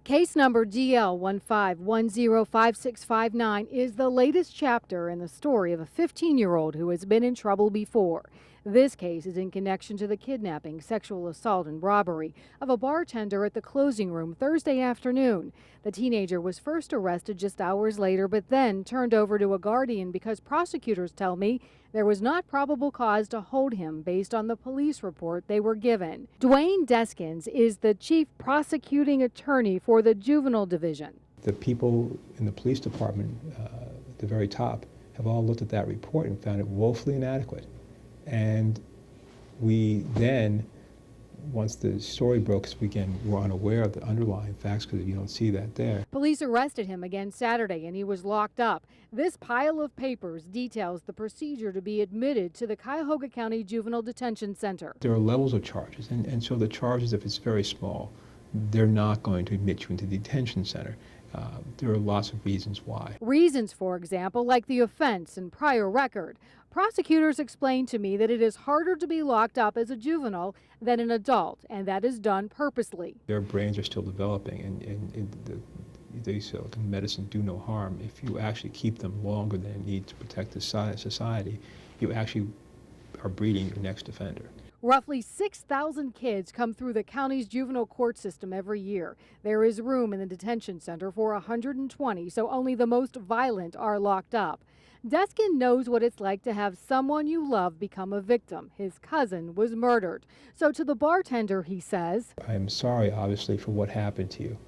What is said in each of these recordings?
Case number DL15105659 is the latest chapter in the story of a 15-year-old who has been in trouble before. This case is in connection to the kidnapping, sexual assault, and robbery of a bartender at the closing room Thursday afternoon. The teenager was first arrested just hours later, but then turned over to a guardian because prosecutors tell me there was not probable cause to hold him based on the police report they were given. Dwayne Deskins is the chief prosecuting attorney for the juvenile division. The people in the police department at the very top have all looked at that report and found it woefully inadequate. And we then, once the story broke, we again were unaware of the underlying facts because you don't see that there. Police arrested him again Saturday and he was locked up. This pile of papers details the procedure to be admitted to the Cuyahoga County Juvenile Detention Center. There are levels of charges, and so the charges, if it's very small, they're not going to admit you into the detention center. There are lots of reasons why. Reasons, for example, like the offense and prior record. Prosecutors explained to me that it is harder to be locked up as a juvenile than an adult, and that is done purposely. Their brains are still developing, and they say medicine do no harm. If you actually keep them longer than you need to protect the society, you actually are breeding your next offender. Roughly 6,000 kids come through the county's juvenile court system every year. There is room in the detention center for 120, so only the most violent are locked up. Deskin knows what it's like to have someone you love become a victim. His cousin was murdered. So to the bartender, he says, I am sorry, obviously, for what happened to you.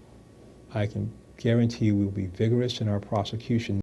I can guarantee you we will be vigorous in our prosecution.